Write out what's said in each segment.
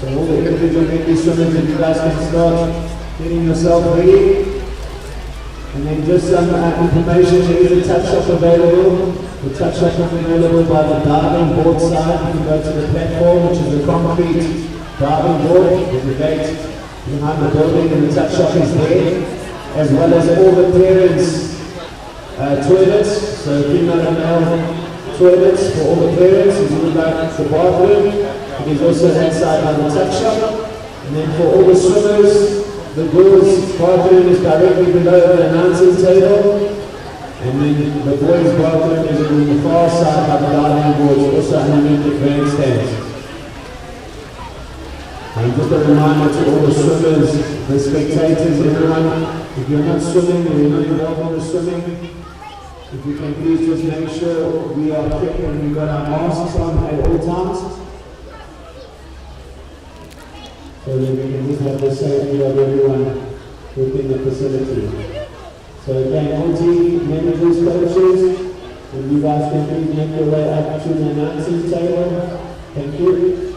So all the individual English swimmers, if you guys can start getting yourself ready. And then just some information, there is a touch shop available. The touch shop is available by the diving board side. You can go to the platform, which is a concrete diving board. There's a gate behind the building, and the touch shop is there, as well as all the parents' toilets. So female and male toilets for all the parents. If you would like the bathroom, it is also that side by the touch shop. And then for all the swimmers, the girls' bathroom is directly below the announcing table, and then the boys' bathroom is on the far side by the diving boards, also underneath the grandstands. And just a reminder to all the swimmers, the spectators, everyone, if you're not swimming or you're not involved in the swimming, if you can please just make sure we are quick and we've got our masks on at all times, so that we can just have the safety of everyone within the facility. So again, all team managers, coaches, if you guys can please make your way up to the announcing table. Thank you.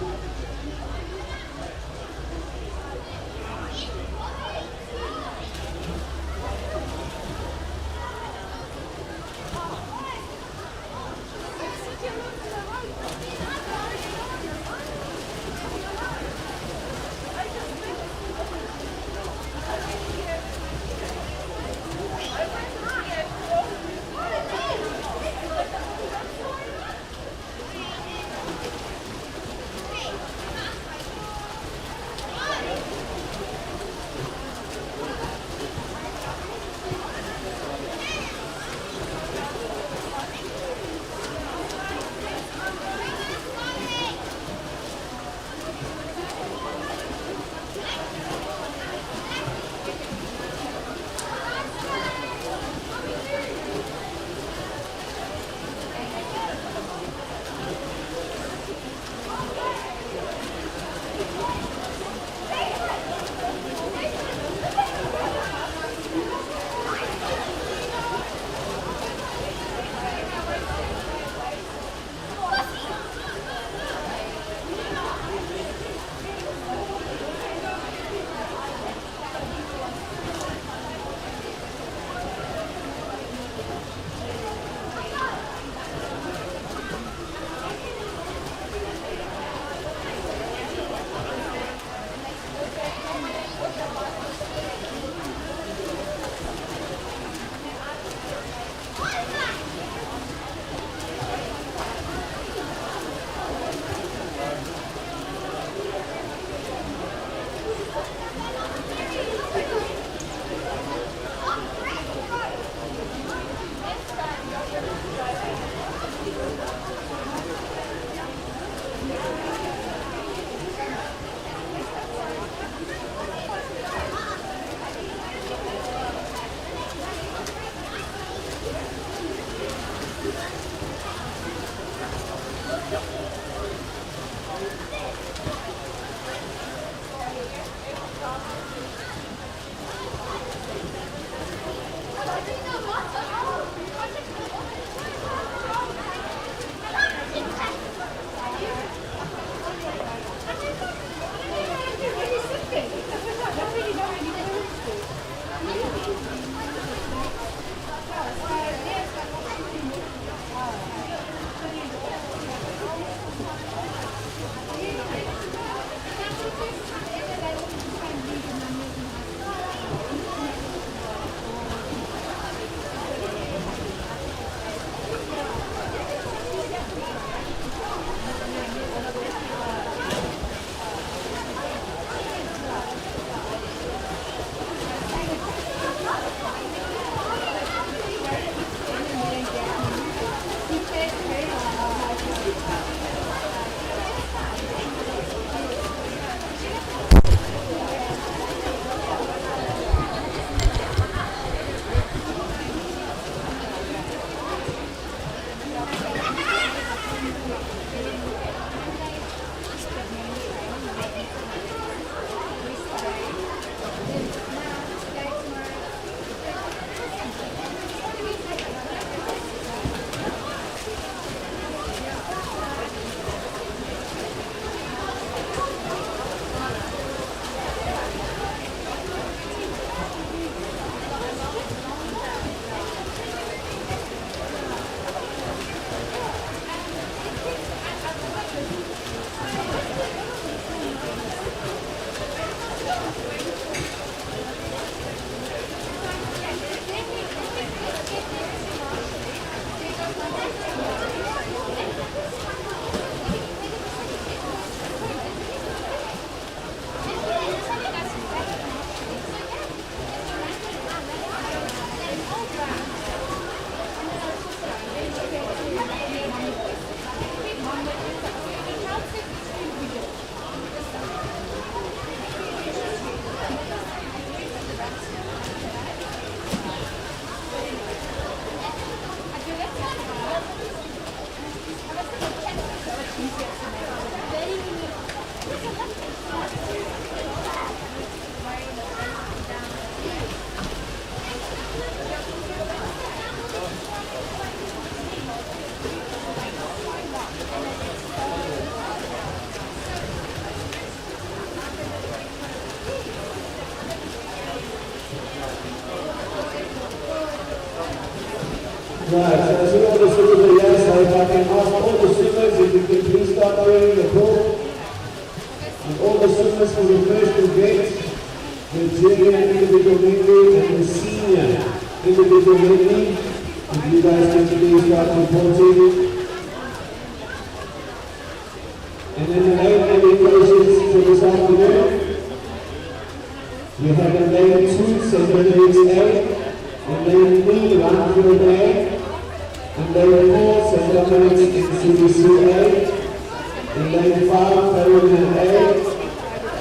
Right, so I see all the swimmers are yes, so if I can ask all the swimmers if you can please start clearing the pool. And all the swimmers for the first event, the junior individual medley and the senior individual medley. If you guys can please start reporting. And then the main invitations for this afternoon. You have in lane 2, St. Benedict's A. In lane 3, Ranfield A. In lane 4, St. Dominic's in CBC A. In lane 5, Farrington A.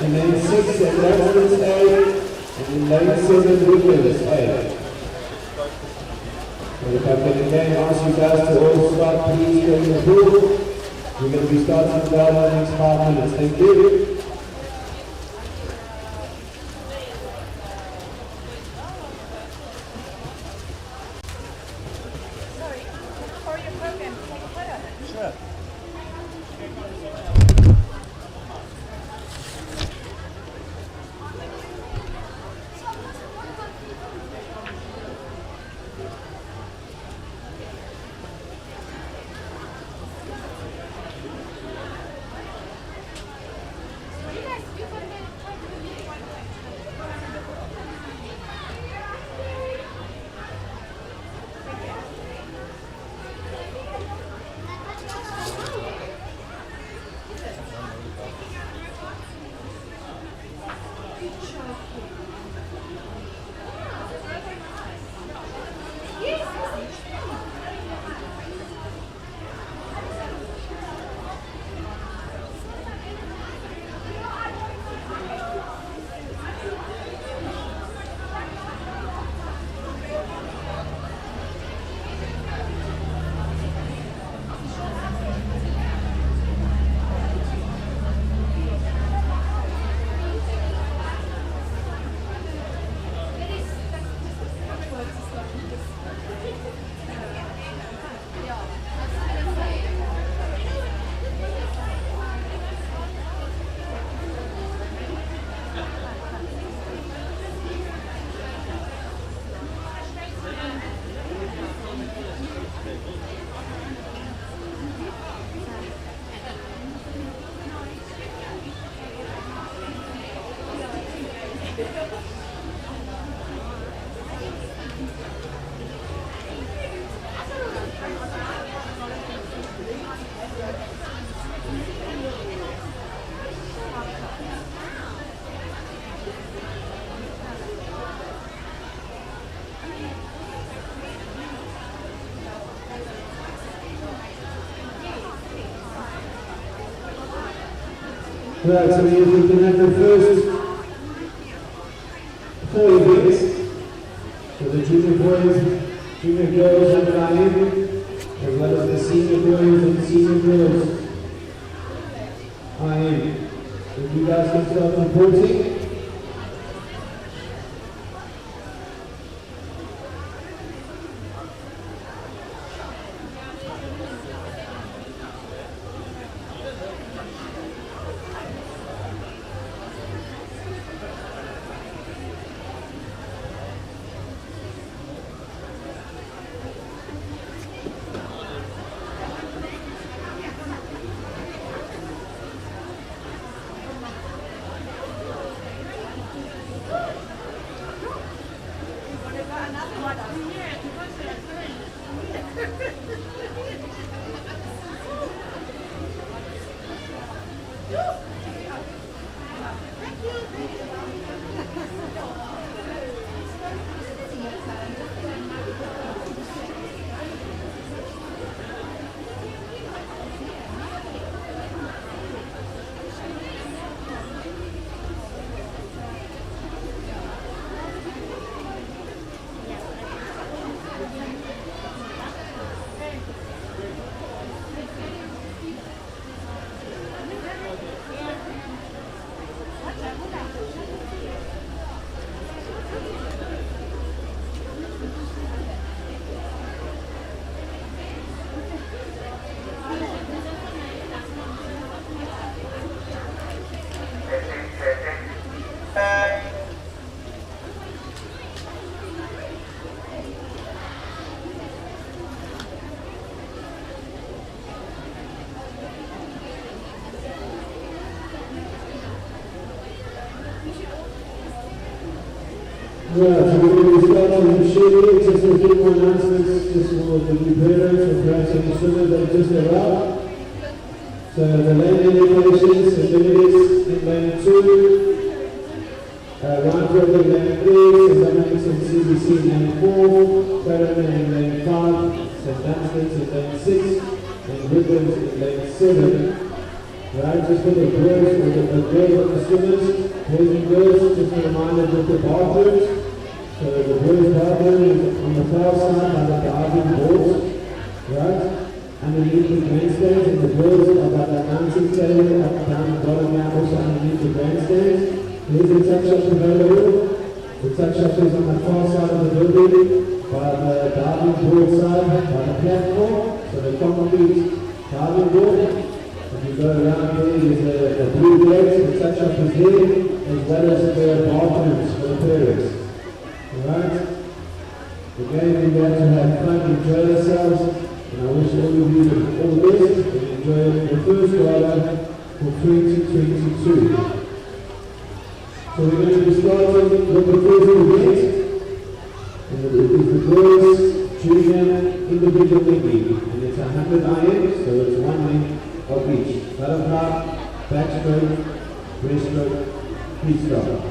In lane 6, St. Lansdowne's A. And in lane 7, Woodlands A. So if I can again ask you guys to all start please clearing the pool. We're going to be starting the Gala in the next 5 minutes. Thank you. Right, so we can have the first 4 events. So the junior boys, junior girls are flying, as well as the senior boys and senior girls are in. So you guys can start reporting. Right, so we're going to start on the shooting, just a few more announcements, just for the new parents and perhaps any swimmers that just arrived. So the lane indications, the limits in lane 2, round trip in lane 3, St. Dominic's and CBC in lane 4, Clarendon in lane 5, St. Dunstan's in lane 6, and Woodlands in lane 7. Right, just for the girls, for the girls and the swimmers, boys and girls, just a reminder of the bathrooms. So the boys' bathroom is on the far side by the diving boards, right? Underneath the grandstands, and the girls are by the announcing table up down the bottom now, also underneath the grandstands. Here's the tuck shop available. The tuck shop is on the far side of the building, by the diving board side, by the platform, so the concrete diving board. If you go around here, there's a blue gate, the tuck shop is here, as well as the bathrooms for the parents. Alright? Again, we're going to have fun, enjoy yourselves, and I wish all of you all the best and enjoy the first Gala for 2022. So we're going to be starting with the first event, and it is the girls' junior individual league, and it's 100 IM, so it's 1 link of each. Butterfly, backstroke, breaststroke, freestyle.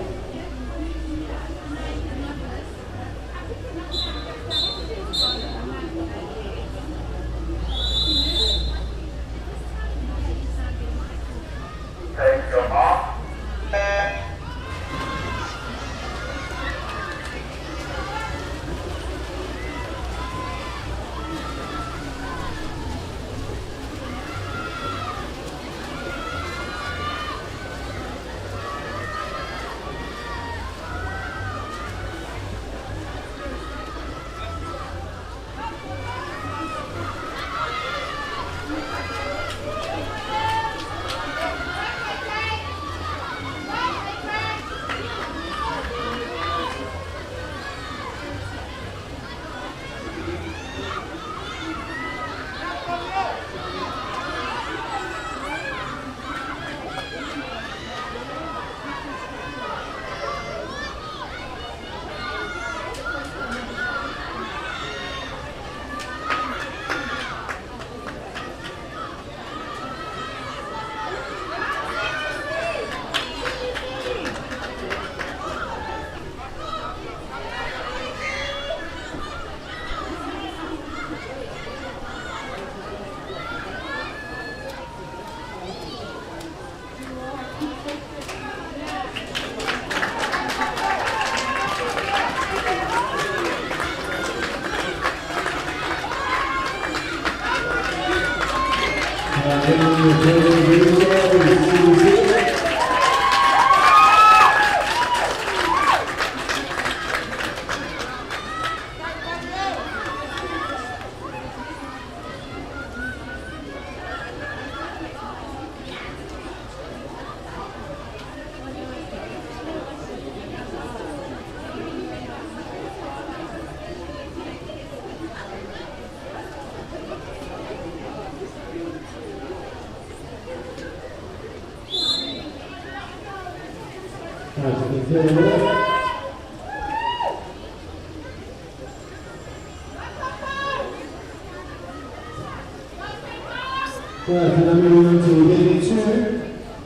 Right, and I'm moving on to game 2,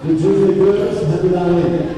the junior girls, 100 IM.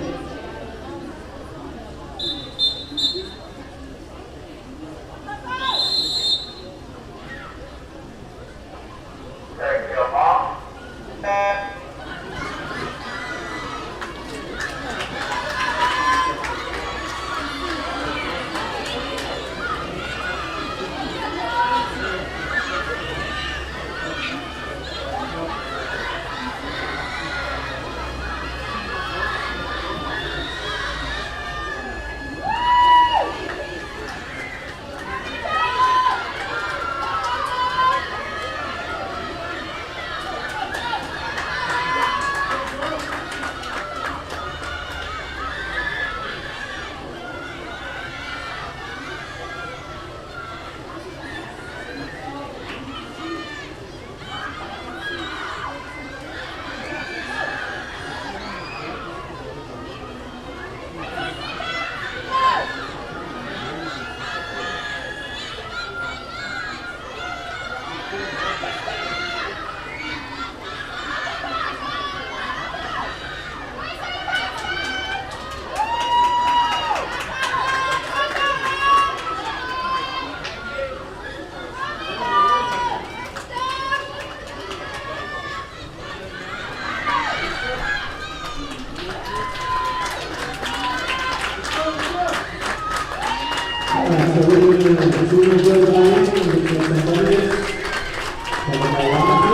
so we're going to do the junior girls line, and we're going to get some minutes. Followed by Rocket.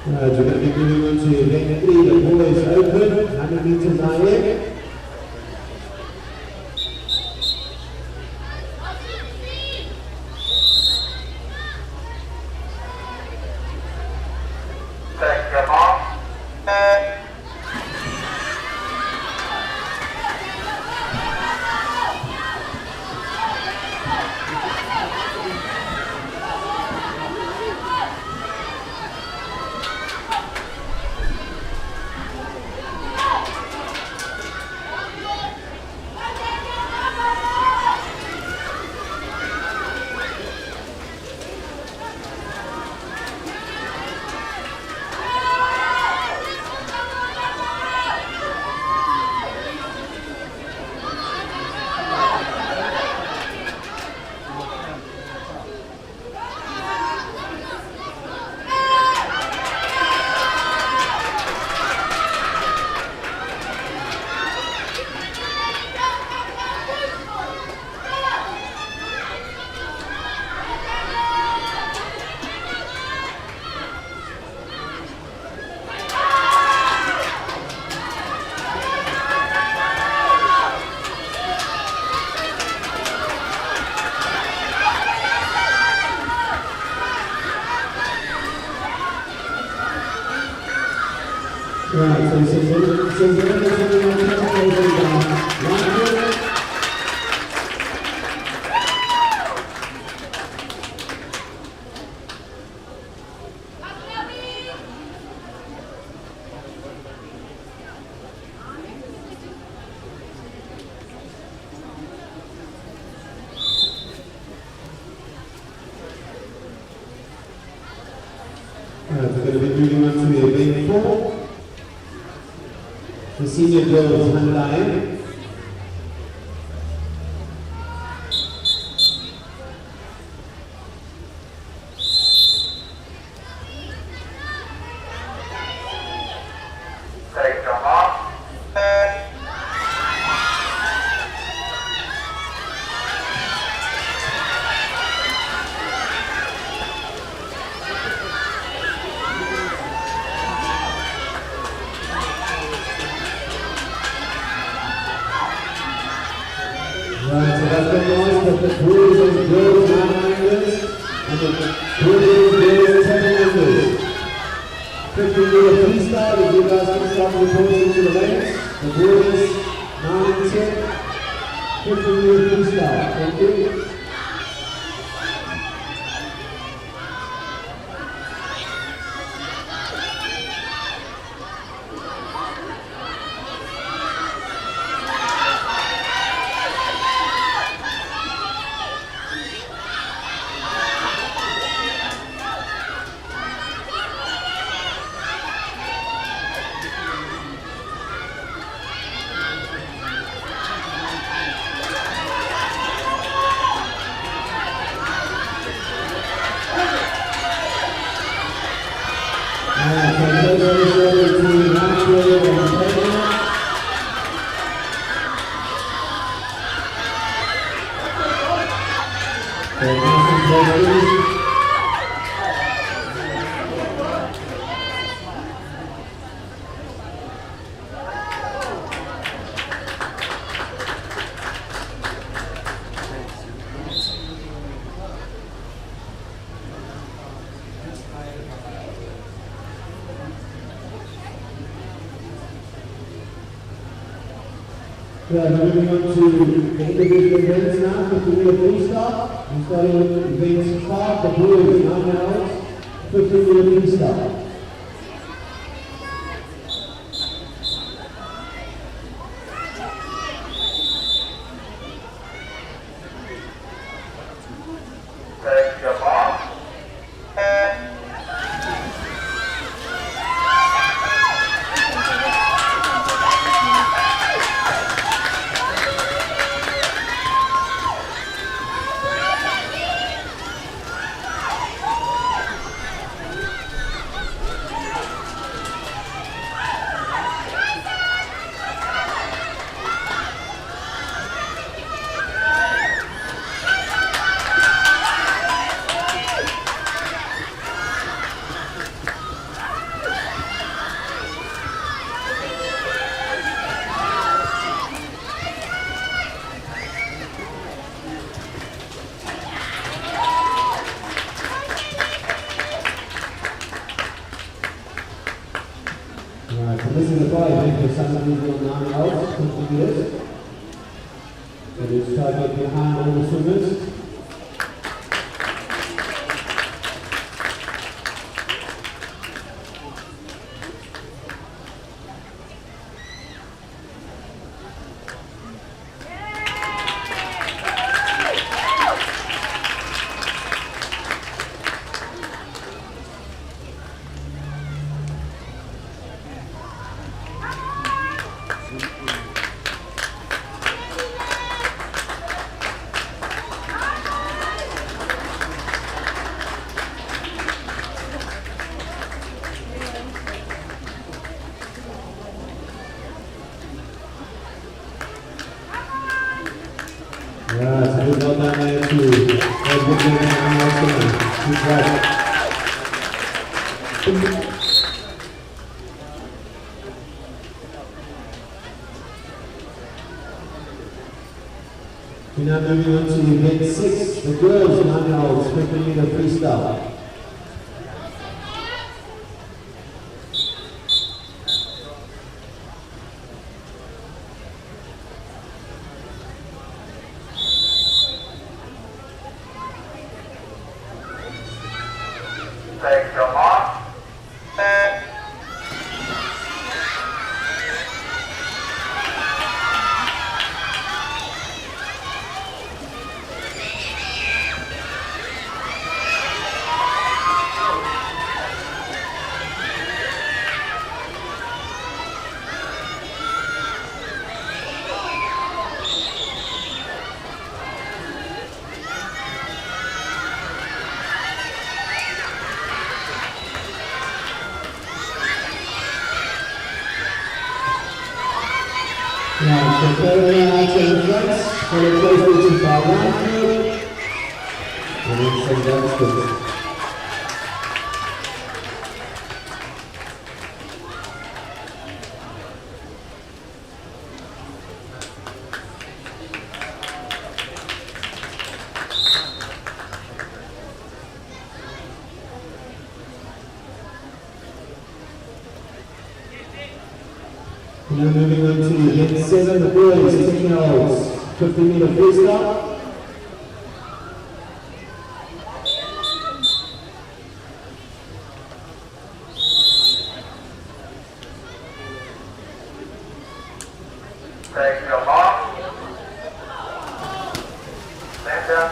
We're going to be moving on to event 3, the boys open, 100 meters IM. Take them off. Right, so we're going to be moving on to event 4. The senior girls 100 IM. Take them off. Right, so that's been launched of the boys and girls 900s and the boys and girls 1000s. Quickly do a freestyle if you guys can start reporting to the lanes. The boys 9 and 10. Quickly do a freestyle. Thank you. Right, moving on to the individual events now, for the freestyle. I'm starting with event 5, the boys, 9 hours, 15-meter freestyle. this is a bar event for some of these little 9-year-olds, 50 years. So let's try to get behind all the swimmers. Yeah, so good well done there too. Good right. We're now moving on to event 6, the girls 9-year-olds 50-meter freestyle. Take your mark. Yeah, so third out to the front, followed closely by Ryan, and then St. Dunstan. Now moving on to event 7, the boys 10-year-olds 50-meter freestyle. Take your mark. Center.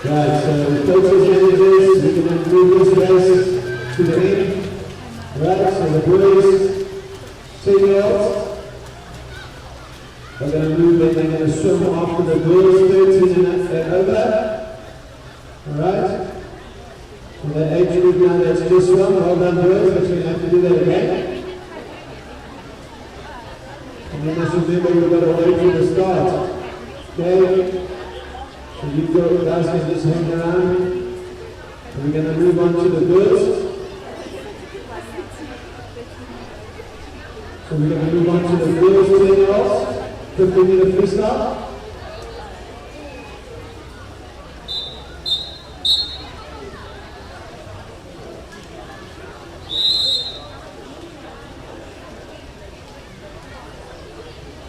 Right, so the coaches managers, we can then move this race to the end. Right, so the boys 10-year-olds are going to move and they're going to swim after the girls 13 and over. Alright, so the age group now that's just swum, well done boys, but you're going to have to do that again. And then just remember you've got to wait for the start. Okay? So you guys can just hang around. And we're going to move on to the girls. So we're going to move on to the girls 10-year-olds, 50-meter freestyle.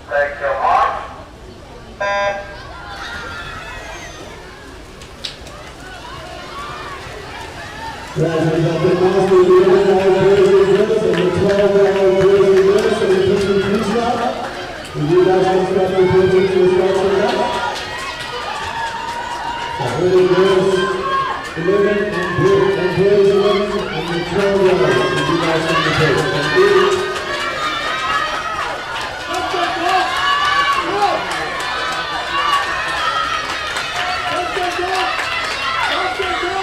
Take your mark. Right, we've got the master 11-year-old boys and girls and the 12-year-old boys and girls, so we're pushing freestyle. And you guys can start reporting to us right from that. So early girls 11 and boys 11 and the 12-year-olds, and you guys can report. Thank you.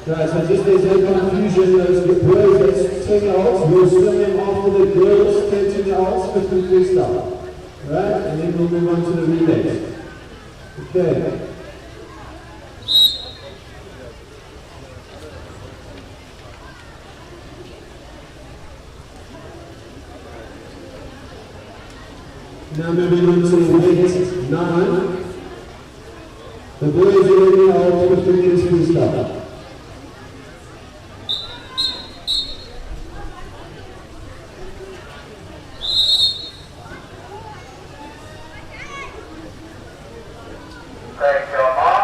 Right, so just there's no confusion, those boys, that's 10-year-olds, we'll swim them after the girls, 13-year-olds, 50 freestyle. Right, and then we'll move on to the relays. Okay. Now moving on to weight 9. The boys are ready out 50 meters freestyle. Take your mark.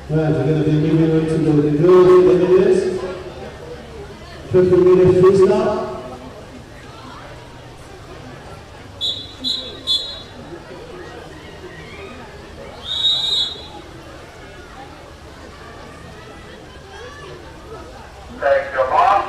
Right, we're going to be moving on to the girls' images. 50 meters freestyle. Take your mark.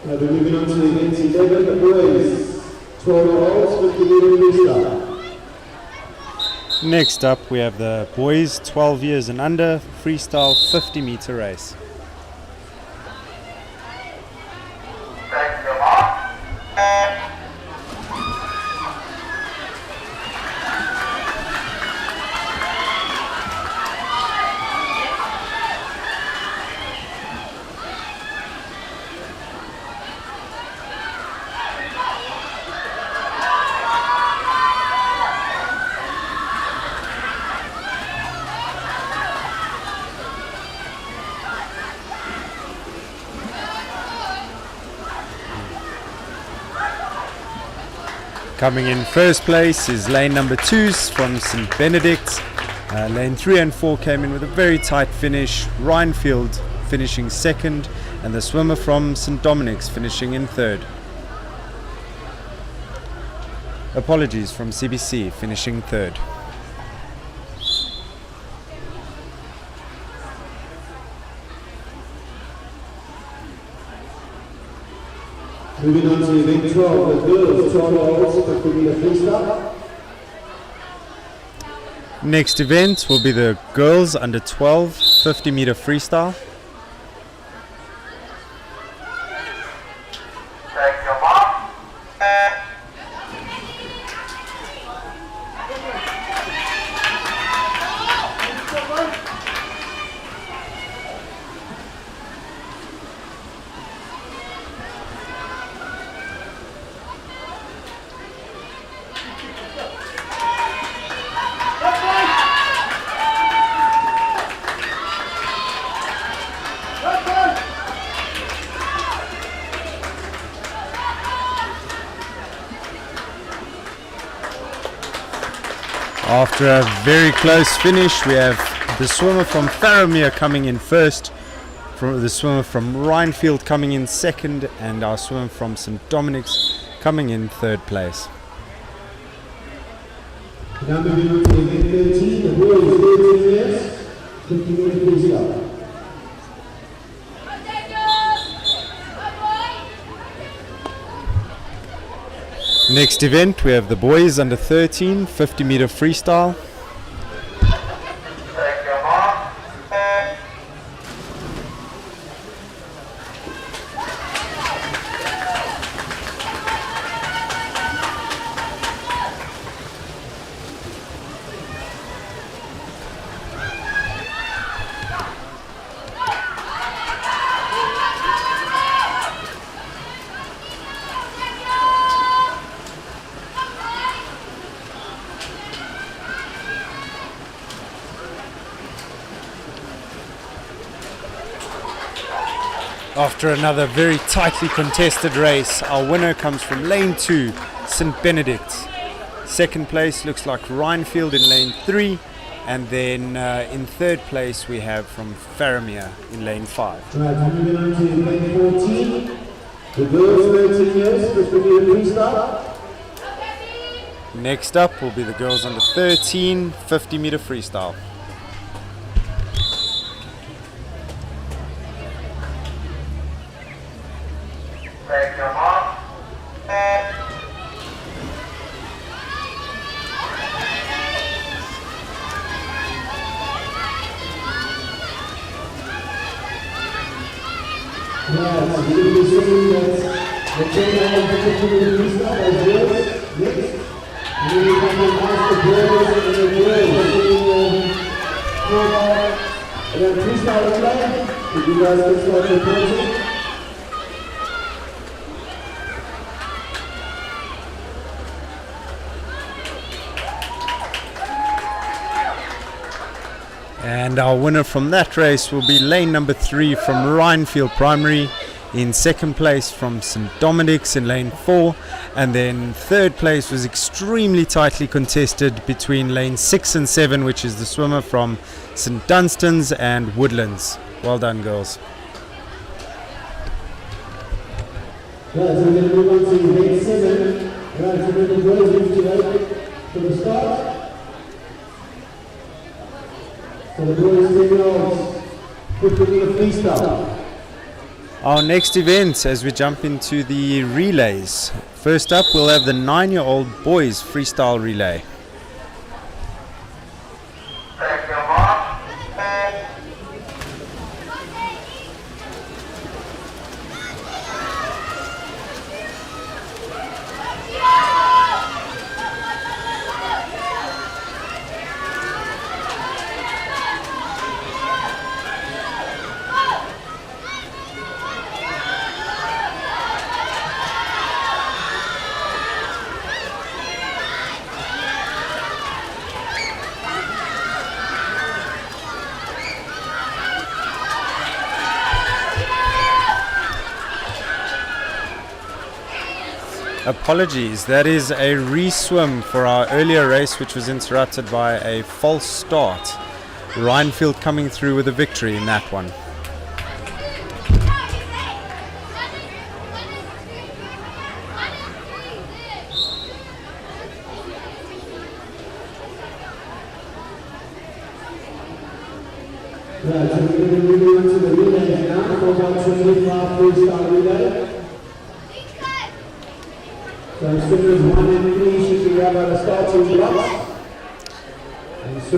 Right, we're moving on to the event 11, the boys. 12-year-olds, 50 meter freestyle. Next up, we have the boys 12 years and under freestyle 50 meter race. Take your mark. Coming in first place is lane number 2 from St. Benedict. Lane 3 and 4 came in with a very tight finish. Rhinefield finishing second, and the swimmer from St. Dominic's finishing in third. Apologies from CBC finishing third. Moving on to event 12, the girls, 12-year-olds, 50 meter freestyle. Next event will be the girls under 12 50 meter freestyle. Take your mark. After a very close finish, we have the swimmer from Faramir coming in first, the swimmer from Rhinefield coming in second, and our swimmer from St. Dominic's coming in third place. Now moving on to event 13, the boys 13 years, 50-meter freestyle. Next event, we have the boys under 13, 50-meter freestyle. Take your mark. After another very tightly contested race, our winner comes from lane 2, St. Benedict. Second place looks like Rhinefield in lane 3, and then in third place we have from Faramir in lane 5. Right, moving on to event 14, the girls 13 years, 50-meter freestyle. Next up will be the girls under 13, 50-meter freestyle. Take your mark. Yes, we will be seeing that the trainer of the 50-meter freestyle as girls. Next, we will come and ask the girls and the girls sitting and then freestyle play. If you guys can start reporting. And our winner from that race will be lane number 3 from Rhinefield Primary, in second place from St. Dominic's in lane 4, and then third place was extremely tightly contested between lane 6 and 7, which is the swimmer from St. Dunstan's and Woodlands. Well done, girls. Right, so we're going to move on to event 7. Right, so we're going to go today for the start. So the boys 10-year-olds, 50-meter freestyle. Our next event, as we jump into the relays. First up, we'll have the 9-year-old boys freestyle relay. Take your mark. Apologies, that is a re-swim for our earlier race, which was interrupted by a false start. Rhinefield coming through with a victory in that one. Right, so we're going to move on to the relay now, 4x25 freestyle relay. So swimmers 1 and 3 should be out by the starting blocks.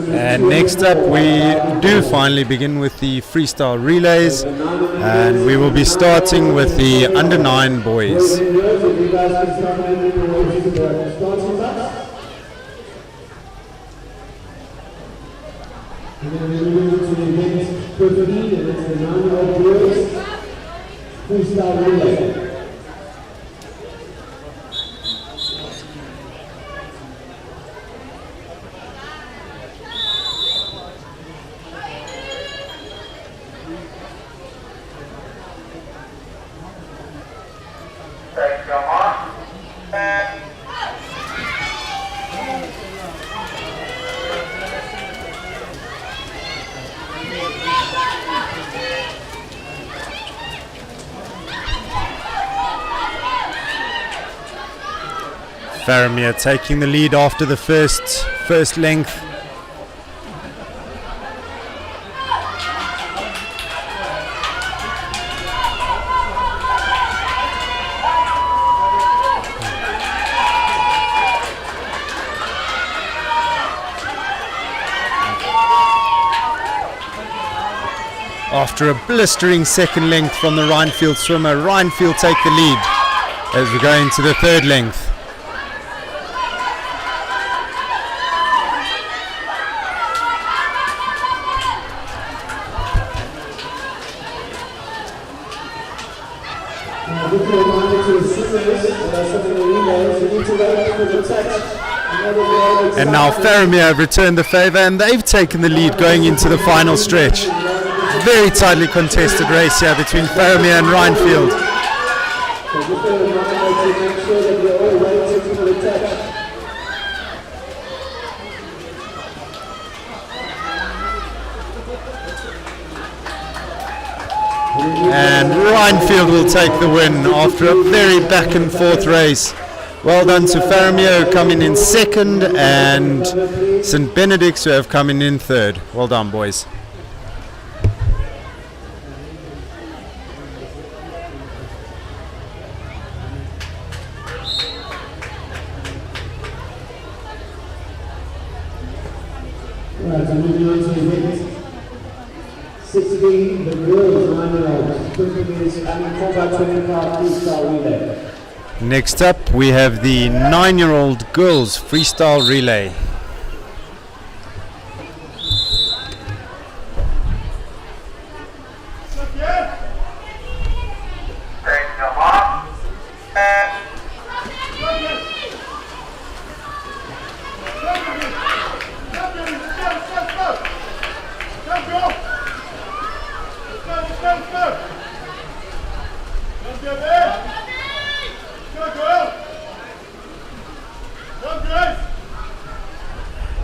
And next up we do finally begin with the freestyle relays, and we will be starting with the under 9 boys. And then we move on to event 15, and that's the 9-year-old boys freestyle relay. Take your mark. Faramir taking the lead after the first length. After a blistering second length from the Rhinefield swimmer, Rhinefield take the lead as we go into the third length. And now Faramir have returned the favour and they've taken the lead going into the final stretch. Very tightly contested race here between Faramir and Rhinefield. And Rhinefield will take the win after a very back and forth race. Well done to Faramir, who coming in second, and St. Benedict's, who have come in third. Well done, boys. Right, so moving on to event 16, the girls 9-year-olds, 20 minutes, 4x25 freestyle relay. Next up, we have the 9-year-old girls freestyle relay. Take your mark.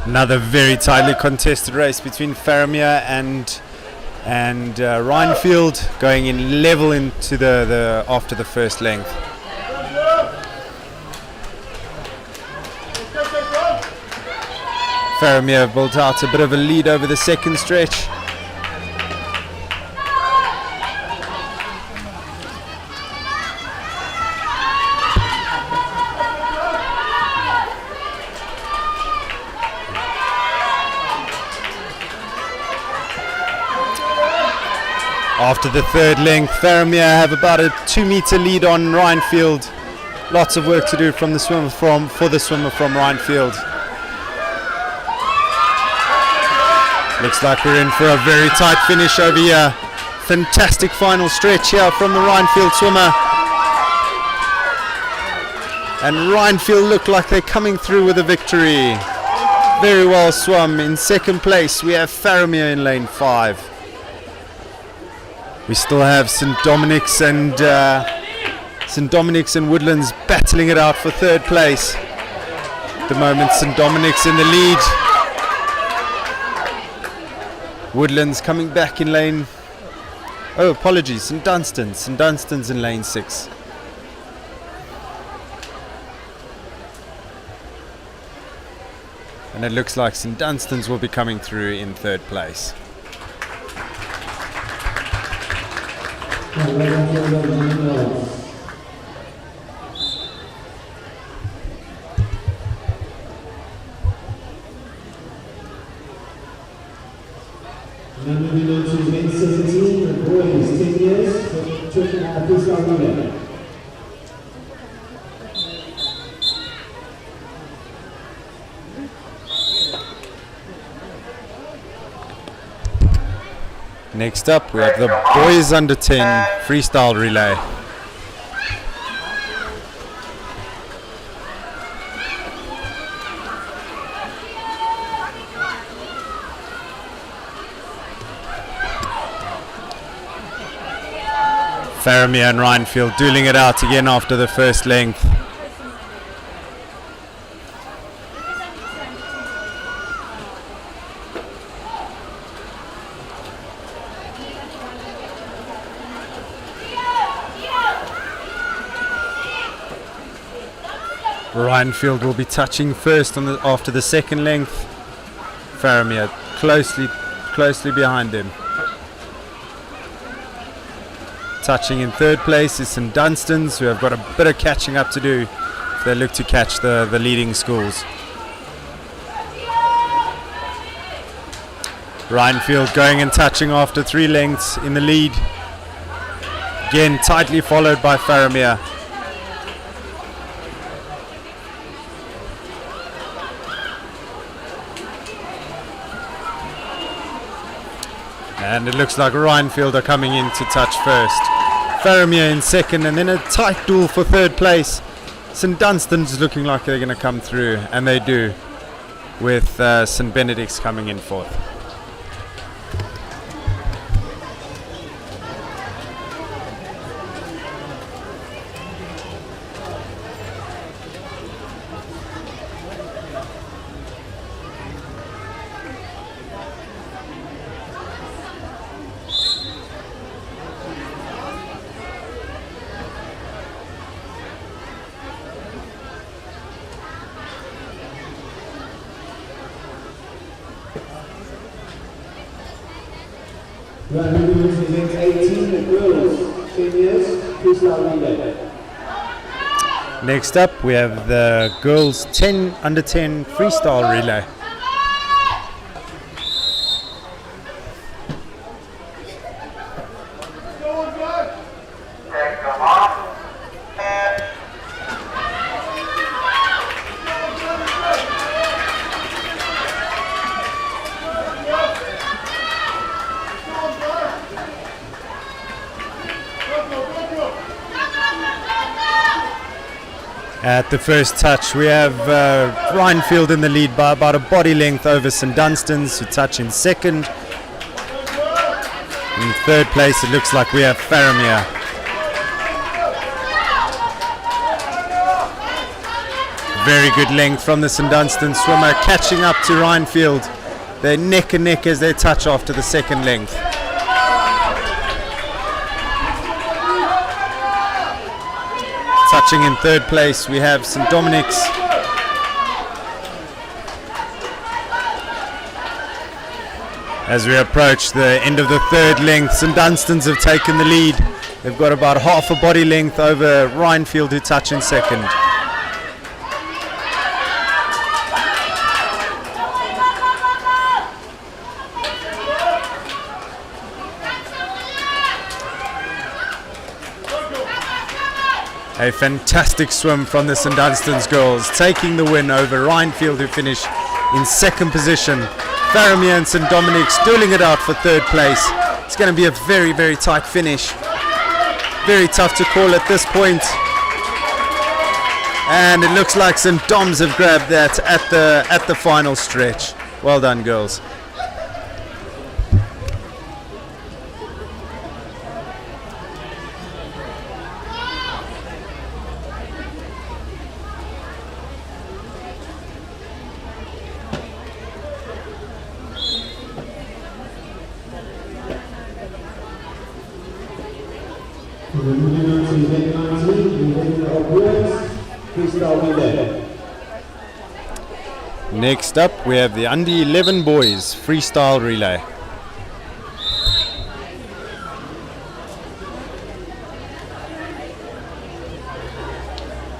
Another very tightly contested race between Faramir and Rhinefield, going in level into the after the first length. Faramir built out a bit of a lead over the second stretch. After the third length, Faramir have about a 2-meter lead on Rhinefield. Lots of work to do for the swimmer from Rhinefield. Looks like we're in for a very tight finish over here. Fantastic final stretch here from the Rhinefield swimmer. And Rhinefield look like they're coming through with a victory. Very well swum. In second place, we have Faramir in lane 5. We still have St. Dominic's and Woodlands battling it out for third place. At the moment, St. Dominic's in the lead. Woodlands coming back in lane. Oh, apologies, St. Dunstan's. St. Dunstan's in lane 6. And it looks like St. Dunstan's will be coming through in third place. Now moving on to event 17, the boys 10 years, freestyle relay. Next up, we have the boys under 10 freestyle relay. Faramir and Rhinefield dueling it out again after the first length. Rhinefield will be touching first after the second length. Faramir closely behind him. Touching in third place is St Dunstan's, who have got a bit of catching up to do if they look to catch the leading schools. Rhinefield going and touching after 3 lengths in the lead. Again, tightly followed by Faramir. And it looks like Rhinefield are coming in to touch first. Faramir in second, and then a tight duel for third place. St Dunstan's looking like they're going to come through, and they do, with St Benedict's coming in fourth. Right, who wins the next 18 at girls, 10 years, freestyle relay. Next up, we have the girls 10 under 10 freestyle relay. Take them off. At the first touch, we have Rhinefield in the lead by about a body length over St Dunstan's, who touch in second. In third place, it looks like we have Faramir. Very good length from the St Dunstan swimmer, catching up to Rhinefield. They're neck and neck as they touch after the second length. Touching in third place, we have St Dominic's. As we approach the end of the third length, St Dunstan's have taken the lead. They've got about half a body length over Rhinefield, who touch in second. A fantastic swim from the St Dunstan's girls, taking the win over Rhinefield, who finish in second position. Faramir and St Dominic's dueling it out for third place. It's going to be a very, very tight finish. Very tough to call at this point. And it looks like St Dom's have grabbed that at the final stretch. Well done, girls. Moving on to event 19, the event of girls, freestyle relay. Next up, we have the under 11 boys freestyle relay.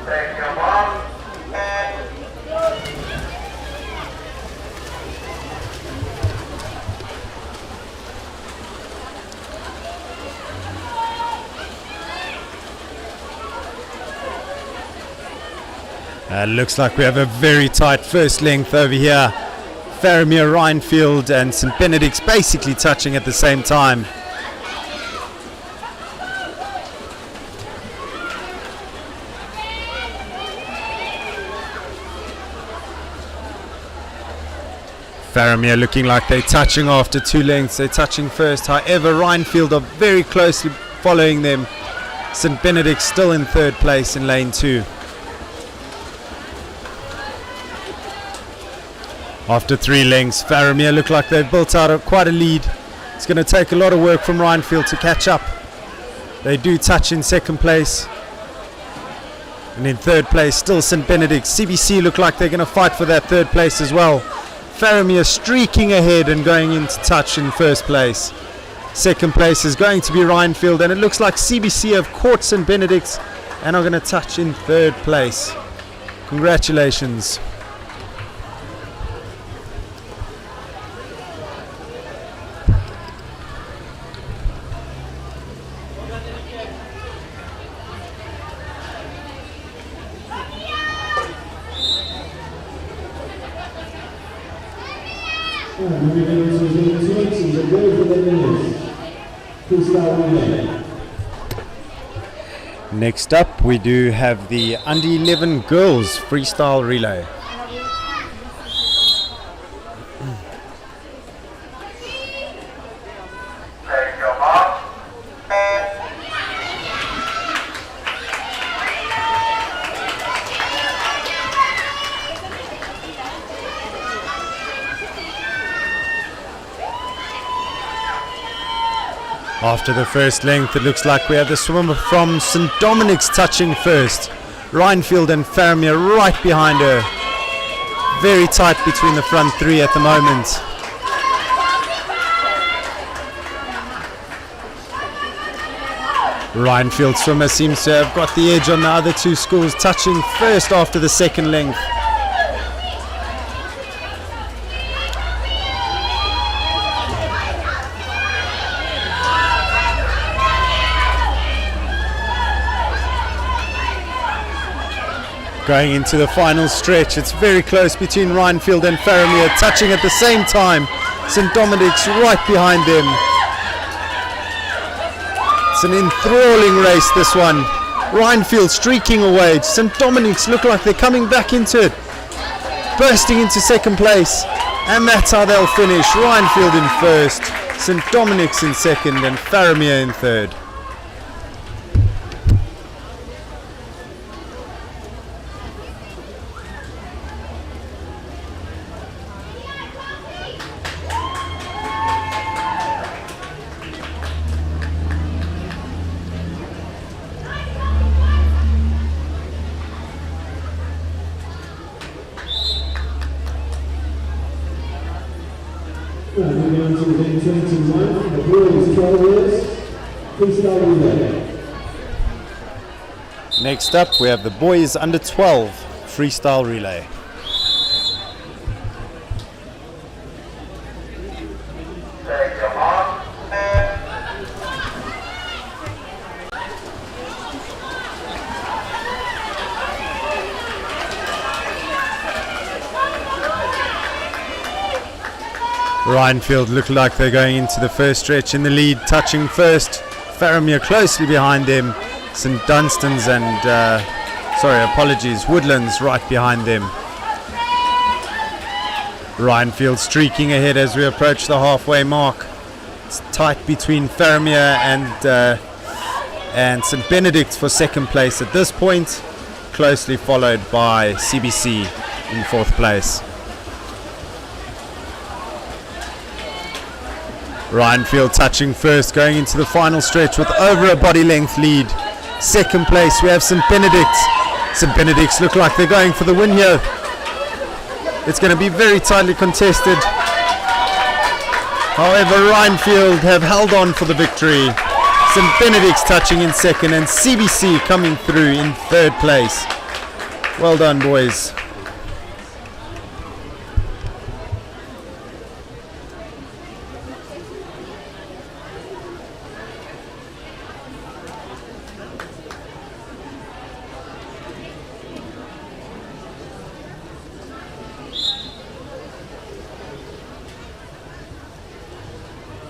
Take them off. Looks like we have a very tight first length over here. Faramir, Rhinefield and St Benedict's basically touching at the same time. Faramir looking like they're touching after 2 lengths. They're touching first. However, Rhinefield are very closely following them. St Benedict's still in third place in lane 2. After 3 lengths, Faramir look like they've built out quite a lead. It's going to take a lot of work from Rhinefield to catch up. They do touch in second place. And in third place, still St. Benedict's. CBC look like they're going to fight for that third place as well. Faramir streaking ahead and going into touch in first place. Second place is going to be Rhinefield, and it looks like CBC have caught St. Benedict's and are going to touch in third place. Congratulations. Next up, we do have the under 11 girls freestyle relay. There you go, Mom. After the first length, it looks like we have the swimmer from St. Dominic's touching first. Rhinefield and Faramir right behind her. Very tight between the front three at the moment. Rhinefield swimmer seems to have got the edge on the other two schools, touching first after the second length. Going into the final stretch, it's very close between Rhinefield and Faramir, touching at the same time. St. Dominic's right behind them. It's an enthralling race, this one. Rhinefield streaking away. St. Dominic's look like they're coming back into it. Bursting into second place. And that's how they'll finish. Rhinefield in first, St. Dominic's in second, and Faramir in third. Moving on to event 21, the boys 12 years, freestyle relay. Next up, we have the boys under 12 freestyle relay. There you go, Mom. Rhinefield look like they're going into the first stretch in the lead, touching first. Faramir closely behind them. St. Dunstan's and, Woodlands right behind them. Rhinefield streaking ahead as we approach the halfway mark. It's tight between Faramir and St. Benedict's for second place at this point, closely followed by CBC in fourth place. Rhinefield touching first, going into the final stretch with over a body length lead. Second place we have St. Benedict's. St. Benedict's look like they're going for the win here. It's going to be very tightly contested. However, Rhinefield have held on for the victory. St. Benedict's touching in second and CBC coming through in third place. Well done, boys.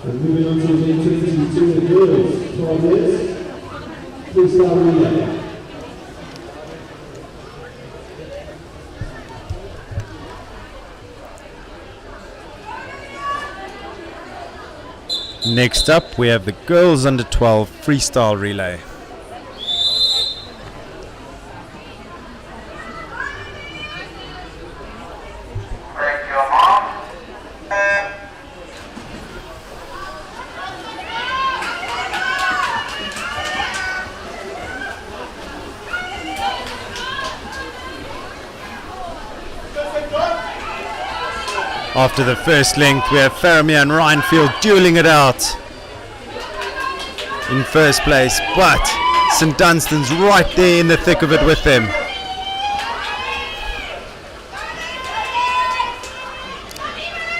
And moving on to event 22, the girls 12 years, freestyle relay. Next up, we have the girls under 12 freestyle relay. There you go, Mom. After the first length, we have Faramir and Rhinefield dueling it out in first place, but St Dunstan's right there in the thick of it with them.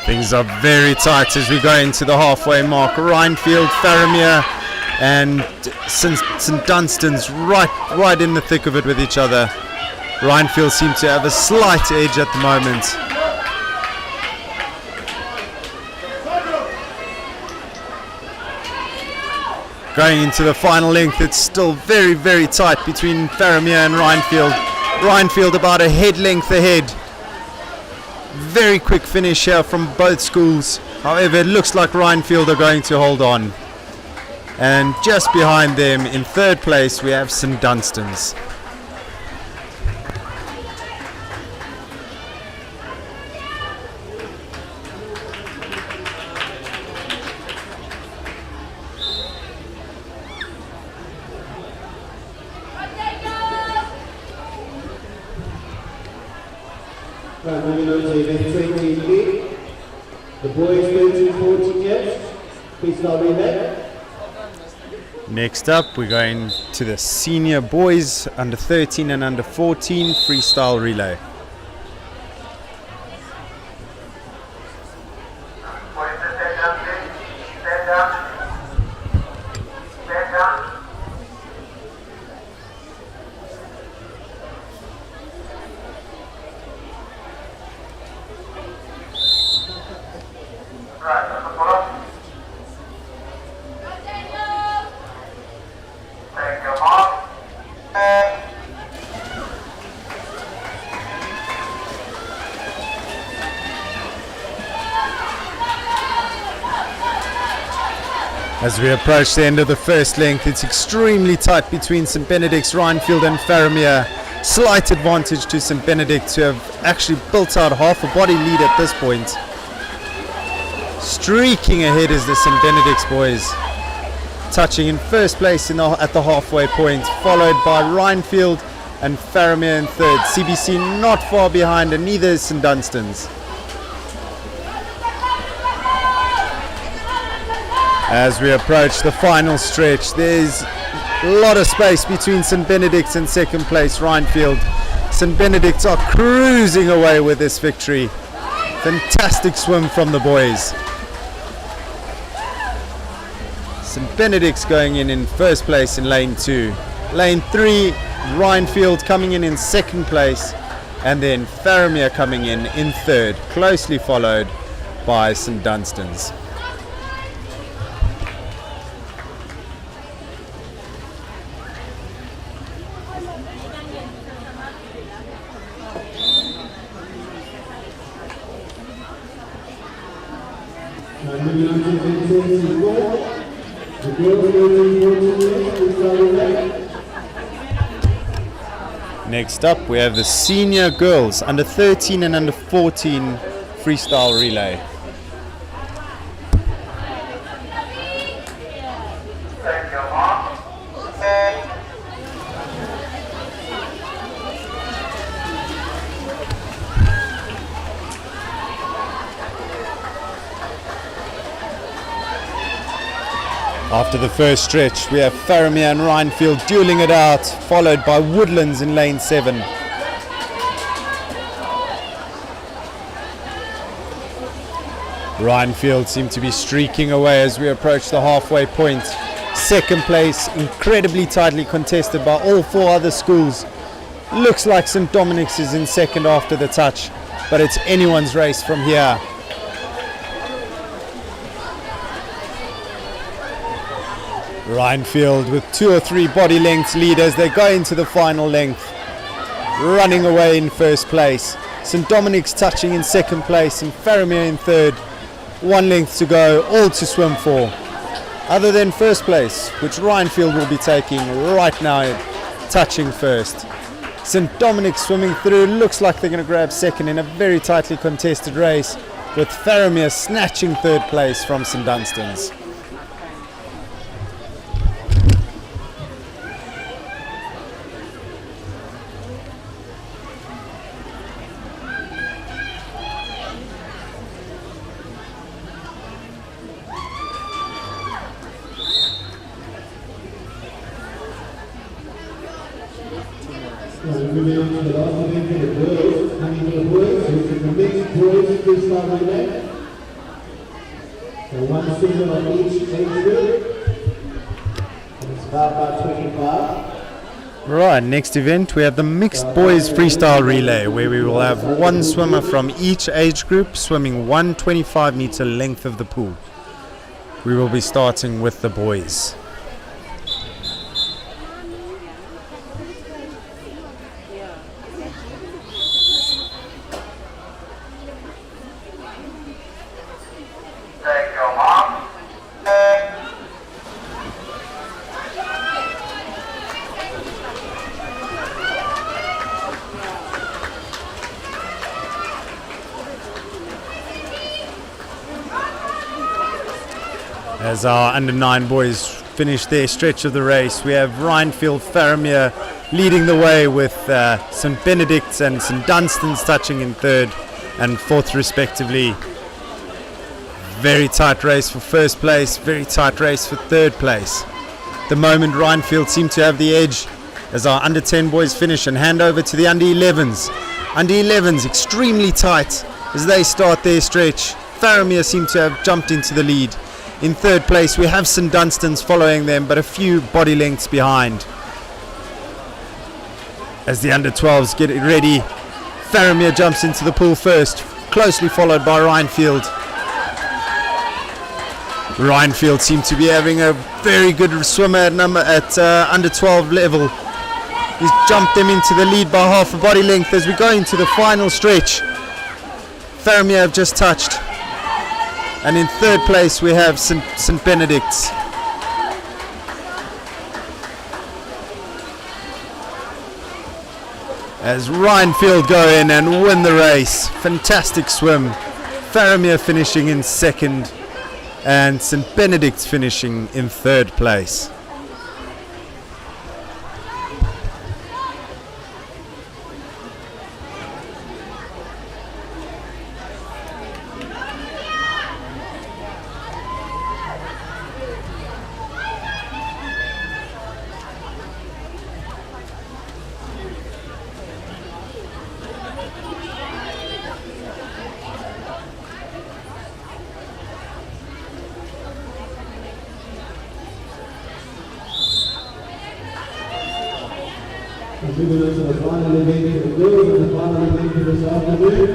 Things are very tight as we go into the halfway mark. Rhinefield, Faramir and St Dunstan's right in the thick of it with each other. Rhinefield seem to have a slight edge at the moment. Going into the final length, it's still very, very tight between Faramir and Rhinefield. Rhinefield about a head length ahead. Very quick finish here from both schools. However, it looks like Rhinefield are going to hold on. And just behind them, in third place, we have St Dunstan's. Right, moving on to event 20B. The boys 13-14 yet. Freestyle relay. Next up, we're going to the senior boys, under 13 and under 14, freestyle relay. Boys, stand down, please. Stand down. Stand down. Right, that's the follow. Take your mark. As we approach the end of the first length, it's extremely tight between St Benedict's, Rhinefield and Faramir. Slight advantage to St Benedict, who have actually built out half a body lead at this point. Streaking ahead is the St Benedict's boys, touching in first place at the halfway point, followed by Rhinefield and Faramir in third. CBC not far behind, and neither is St Dunstan's. As we approach the final stretch, there's a lot of space between St Benedict's and second place Rhinefield. St Benedict's are cruising away with this victory. Fantastic swim from the boys. St Benedict's going in first place in lane 2. Lane 3, Rhinefield coming in second place, and then Faramir coming in third, closely followed by St Dunstan's. Moving on to event 24. The girls 13-14 yet. Freestyle relay. Next up, we have the senior girls, under 13 and under 14, freestyle relay. Take your mark. After the first stretch, we have Faramir and Rhinefield dueling it out, followed by Woodlands in lane 7. Rhinefield seem to be streaking away as we approach the halfway point. Second place, incredibly tightly contested by all 4 other schools. Looks like St Dominic's is in second after the touch, but it's anyone's race from here. Rhinefield with 2 or 3 body lengths lead as they go into the final length, running away in first place. St Dominic's touching in second place and Faramir in third. 1 length to go, all to swim for, other than first place, which Rhinefield will be taking right now, touching first. St Dominic's swimming through, looks like they're going to grab second in a very tightly contested race, with Faramir snatching third place from St Dunstan's. moving on to the last event for the girls, coming to the boys, which is the mixed boys freestyle relay. So one swimmer on each age group. And it's about 25. Right, next event we have the mixed boys freestyle relay, where we will have one swimmer from each age group swimming 125-meter length of the pool. We will be starting with the boys. Thank you, Mom. As our under-9 boys finish their stretch of the race, we have Rhinefield Faramir leading the way with St Benedict's and St Dunstan's touching in third and fourth respectively. Very tight race for first place, very tight race for third place. At the moment Rhinefield seem to have the edge as our under-10 boys finish and hand over to the under-11s. Under-11s extremely tight as they start their stretch. Faramir seem to have jumped into the lead. In third place we have St Dunstan's following them, but a few body lengths behind. As the under-12s get ready, Faramir jumps into the pool first, closely followed by Rhinefield. Rhinefield seem to be having a very good swimmer at under-12 level. He's jumped them into the lead by half a body length as we go into the final stretch. Faramir have just touched. And in third place we have St Benedict's. As Rhinefield go in and win the race. Fantastic swim. Faramir finishing in second and St Benedict's finishing in third place. Moving on to the final event for the girls and the final event for this afternoon.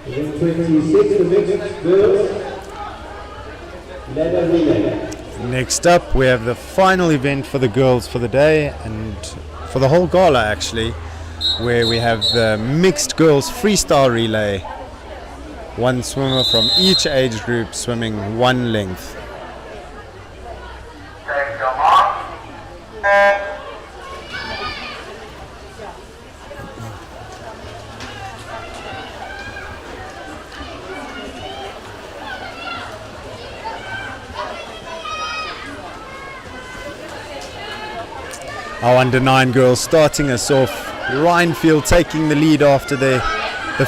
Event 26, the mixed girls ladder relay. Next up we have the final event for the girls for the day and for the whole gala actually, where we have the mixed girls freestyle relay. One swimmer from each age group swimming one length. Thank you, Mom. Our under-9 girls starting us off. Rhinefield taking the lead after the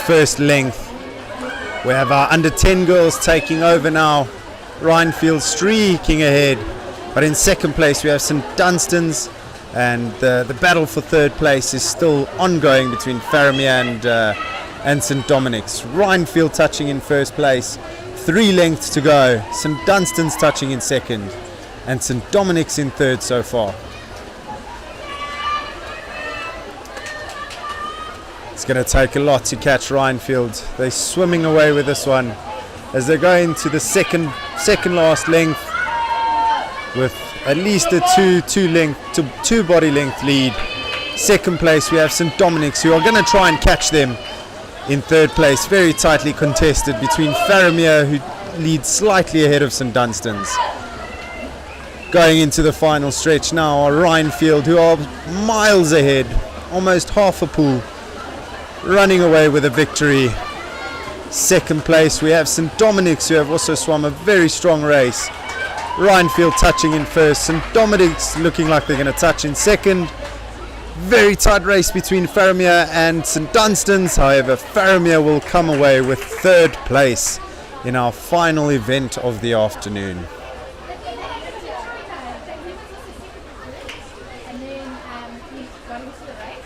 first length. We have our under-10 girls taking over now. Rhinefield streaking ahead. But in second place we have St Dunstan's, and the battle for third place is still ongoing between Faramir and St Dominic's. Rhinefield touching in first place. 3 lengths to go. St Dunstan's touching in second. And St Dominic's in third so far. It's going to take a lot to catch Rhinefield. They're swimming away with this one as they're going to the second last length with at least a two body length lead. Second place we have St Dominic's, who are going to try and catch them. In third place, very tightly contested between Faramir, who leads slightly ahead of St Dunstan's. Going into the final stretch now are Rhinefield, who are miles ahead, almost half a pool, running away with a victory. Second place we have St Dominic's, who have also swum a very strong race. Rhinefield touching in first, St Dominic's looking like they're going to touch in second. Very tight race between Faramir and St Dunstan's. However, Faramir will come away with third place in our final event of the afternoon. And then we've gone into the race.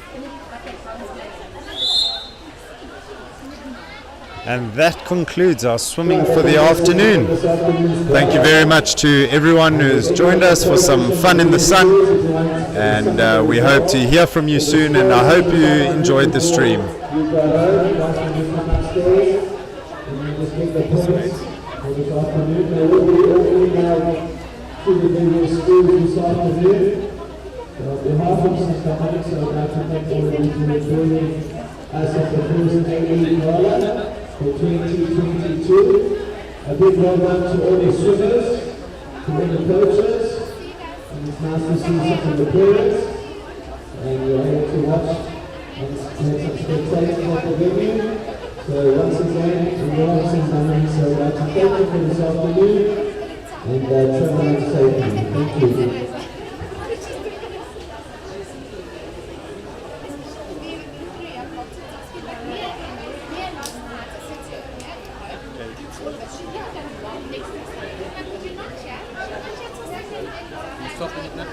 And that concludes our swimming for the afternoon. Thank you very much to everyone who has joined us for some fun in the sun. And we hope to hear from you soon, and I hope you enjoyed the stream. On behalf of Mr. Alex, I would like to thank all of you for joining us at the first A-League Gala for 2022. A big well done to all the swimmers, to all the coaches, and it's nice to see some of the players, and you're able to watch and some spectators at the venue. So once again, we are some money, so I'd like to thank you for this afternoon, and travel on safely. Thank you. Stoppen mit, ne?